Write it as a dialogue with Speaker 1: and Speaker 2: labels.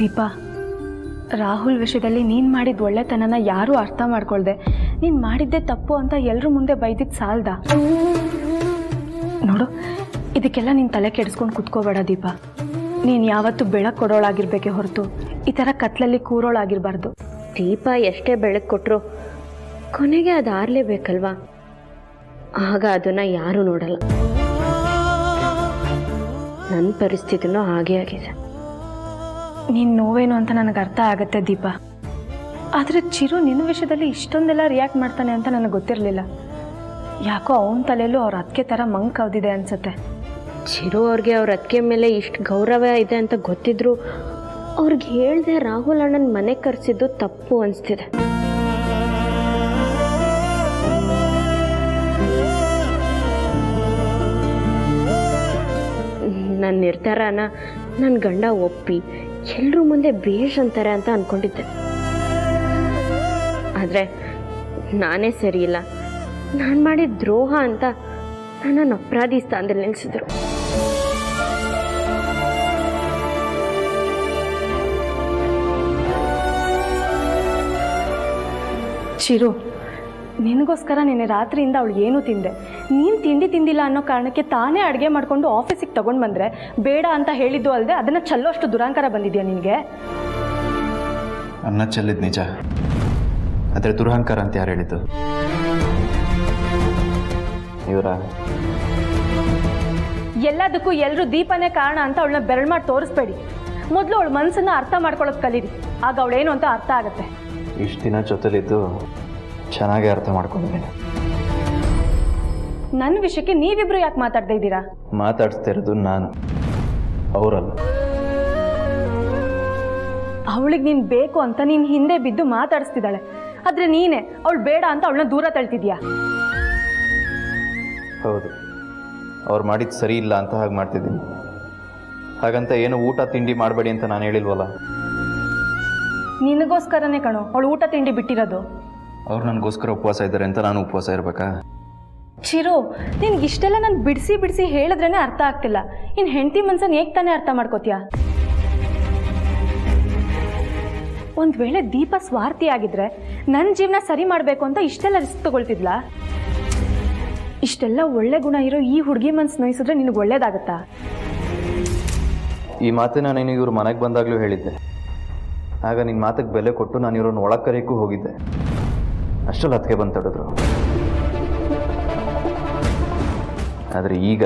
Speaker 1: ದೀಪಾ, ರಾಹುಲ್ ವಿಷಯದಲ್ಲಿ ನೀನು ಮಾಡಿದ ಒಳ್ಳೆತನನ ಯಾರೂ ಅರ್ಥ ಮಾಡ್ಕೊಳ್ದೆ ನೀನು ಮಾಡಿದ್ದೇ ತಪ್ಪು ಅಂತ ಎಲ್ಲರ ಮುಂದೆ ಬೈದಿದ್ದು ಸಾಲ್ದ. ನೋಡು, ಇದಕ್ಕೆಲ್ಲ ನೀನು ತಲೆ ಕೆಡಿಸ್ಕೊಂಡು ಕುತ್ಕೋಬೇಡ ದೀಪಾ. ನೀನು ಯಾವತ್ತೂ ಬೆಳಕು ಕೊಡೋಳಾಗಿರ್ಬೇಕೆ ಹೊರತು ಈ ಥರ ಕತ್ಲಲ್ಲಿ ಕೂರೋಳಾಗಿರಬಾರ್ದು.
Speaker 2: ದೀಪ ಎಷ್ಟೇ ಬೆಳಕು ಕೊಟ್ಟರು ಕೊನೆಗೆ ಅದು ಆರಲೇಬೇಕಲ್ವಾ? ಆಗ ಅದನ್ನು ಯಾರೂ ನೋಡಲ್ಲ. ನನ್ನ ಪರಿಸ್ಥಿತಿನೂ ಹಾಗೇ ಆಗಿದೆ.
Speaker 1: ನೀನು ನೋವೇನು ಅಂತ ನನಗೆ ಅರ್ಥ ಆಗುತ್ತೆ ದೀಪಾ. ಆದರೆ ಚಿರು ನಿನ್ನ ವಿಷಯದಲ್ಲಿ ಇಷ್ಟೊಂದೆಲ್ಲ ರಿಯಾಕ್ಟ್ ಮಾಡ್ತಾನೆ ಅಂತ ನನಗೆ ಗೊತ್ತಿರಲಿಲ್ಲ. ಯಾಕೋ ಅವನ ತಲೆಯಲ್ಲೂ ಅವ್ರ ಅದಕ್ಕೆ ಥರ ಮಂಕ್ ಕವ್ದಿದೆ ಅನ್ಸುತ್ತೆ.
Speaker 2: ಚಿರು ಅವ್ರಿಗೆ ಅವ್ರ ಅದಕ್ಕೆ ಮೇಲೆ ಇಷ್ಟು ಗೌರವ ಇದೆ ಅಂತ ಗೊತ್ತಿದ್ರು ಅವ್ರಿಗೆ ಹೇಳ್ದೆ ರಾಹುಲ್ ಅಣ್ಣನ ಮನೆ ಕರೆಸಿದ್ದು ತಪ್ಪು ಅನಿಸ್ತಿದೆ. ನನ್ನ ನಿರ್ಧಾರನ ನನ್ನ ಗಂಡ ಒಪ್ಪಿ ಎಲ್ಲರೂ ಮುಂದೆ ಬೇಷ್ ಅಂತಾರೆ ಅಂತ ಅಂದ್ಕೊಂಡಿದ್ದೆ. ಆದರೆ ನಾನೇ ಸರಿಯಿಲ್ಲ, ನಾನು ಮಾಡಿದ ದ್ರೋಹ ಅಂತ ನನ್ನನ್ನು ಅಪರಾಧಿ ಸ್ಥಾನದಲ್ಲಿ ನಿಲ್ಲಿಸಿದ್ರು.
Speaker 1: ಚಿರು, ನಿನಗೋಸ್ಕರ ನಿನ್ನೆ ರಾತ್ರಿಯಿಂದ ಅವಳು ಏನೂ ತಿಂದೆ. ನೀನು ತಿಂಡಿ ತಿಂದಿಲ್ಲ ಅನ್ನೋ ಕಾರಣಕ್ಕೆ ತಾನೇ ಅಡುಗೆ ಮಾಡಿಕೊಂಡು ಆಫೀಸಿಗೆ ತೊಗೊಂಡು ಬಂದರೆ ಬೇಡ ಅಂತ ಹೇಳಿದ್ದು ಅಲ್ಲದೆ ಅದನ್ನು ಚೆಲ್ಲೋಷ್ಟು ದುರಾಂಕಾರ ಬಂದಿದೆಯಾ ನಿನಗೆ?
Speaker 3: ಅನ್ನ ಚೆಲ್ಲಿದ್ದು ನಿಜ, ಆದರೆ ದುರಹಂಕಾರ ಅಂತ ಯಾರು ಹೇಳಿದ್ದು? ಇವರ
Speaker 1: ಎಲ್ಲದಕ್ಕೂ ಎಲ್ಲರೂ ದೀಪನೇ ಕಾರಣ ಅಂತ ಅವಳನ್ನ ಬೆರಳು ಮಾಡಿ ತೋರಿಸ್ಬೇಡಿ. ಮೊದಲು ಅವಳ ಮನಸ್ಸನ್ನು ಅರ್ಥ ಮಾಡ್ಕೊಳ್ಳೋದು ಕಲೀರಿ, ಆಗ ಅವಳೇನು ಅಂತ ಅರ್ಥ ಆಗುತ್ತೆ.
Speaker 3: ಇಷ್ಟು ದಿನ ಜೊತೆಲಿದ್ದು ಚೆನ್ನಾಗಿ ಅರ್ಥ ಮಾಡ್ಕೊಂಡಿದ್ದೀನಿ.
Speaker 1: ನನ್ನ ವಿಷಯಕ್ಕೆ ನೀವಿಬ್ರು ಯಾಕೆ ಮಾತಾಡ್ತಾ ಇದ್ದೀರಾ?
Speaker 3: ಮಾತಾಡಿಸ್ತಾ ಇರೋದು ನಾನು, ಅವರಲ್ಲ.
Speaker 1: ಅವಳಿಗೆ ನೀನು ಬೇಕು ಅಂತ ನೀನು ಹಿಂದೆ ಬಿದ್ದು ಮಾತಾಡಿಸ್ತಿದ್ದಾಳೆ, ಆದರೆ ನೀನೇ ಅವಳು ಬೇಡ ಅಂತ ಅವಳನ್ನ ದೂರ ತಳ್ತಿದ್ಯಾ.
Speaker 3: ಹೌದು, ಅವ್ರು ಮಾಡಿದ್ದು ಸರಿ ಇಲ್ಲ ಅಂತ ಹಾಗೆ ಮಾಡ್ತಿದ್ದೀನಿ. ಹಾಗಂತ ಏನು ಊಟ ತಿಂಡಿ ಮಾಡಬೇಡಿ ಅಂತ ನಾನು ಹೇಳಿಲ್ವಲ್ಲ.
Speaker 1: ನಿನಗೋಸ್ಕರನೇ ಕಣೋ ಅವಳು ಊಟ ತಿಂಡಿ ಬಿಟ್ಟಿರೋದು.
Speaker 3: ಅವ್ರು ನನಗೋಸ್ಕರ ಉಪವಾಸ ಇದ್ದಾರೆ ಅಂತ ನಾನು ಉಪವಾಸ ಇರಬೇಕಾ?
Speaker 1: ಚಿರು, ನಿನ್ಗೆ ಇಷ್ಟೆಲ್ಲ ನಾನು ಬಿಡಿಸಿ ಬಿಡಿಸಿ ಹೇಳಿದ್ರೇ ಅರ್ಥ ಆಗ್ತಿಲ್ಲ. ಇನ್ನು ಹೆಂಡತಿ ಮನ್ಸನ್ನು ಹೇಗೆ ತಾನೇ ಅರ್ಥ ಮಾಡ್ಕೋತೀಯ? ಒಂದು ವೇಳೆ ದೀಪ ಸ್ವಾರ್ಥಿ ಆಗಿದ್ರೆ ನನ್ನ ಜೀವನ ಸರಿ ಮಾಡಬೇಕು ಅಂತ ಇಷ್ಟೆಲ್ಲ ರಿಸ್ಕ್ ತಗೊಳ್ತಿದ್ಲಾ? ಇಷ್ಟೆಲ್ಲ ಒಳ್ಳೆ ಗುಣ ಇರೋ ಈ ಹುಡುಗಿ ಮನ್ಸು ನೋಯಿಸಿದ್ರೆ ನಿನಗೆ ಒಳ್ಳೇದಾಗತ್ತಾ?
Speaker 3: ಈ ಮಾತನ್ನ ನಾನು ಇವ್ರ ಮನೆಗೆ ಬಂದಾಗಲೂ ಹೇಳಿದ್ದೆ. ಆಗ ನಿನ್ನ ಮಾತಿಗೆ ಬೆಲೆ ಕೊಟ್ಟು ನಾನು ಇವ್ರನ್ನ ಒಳಗೆ ಕರೆಯಕ್ಕೂ ಹೋಗಿದ್ದೆ. ಅಷ್ಟರಲ್ಲಿ ಅದಕ್ಕೆ ಬಂದು ತಡೆದ್ರು. ಆದರೆ ಈಗ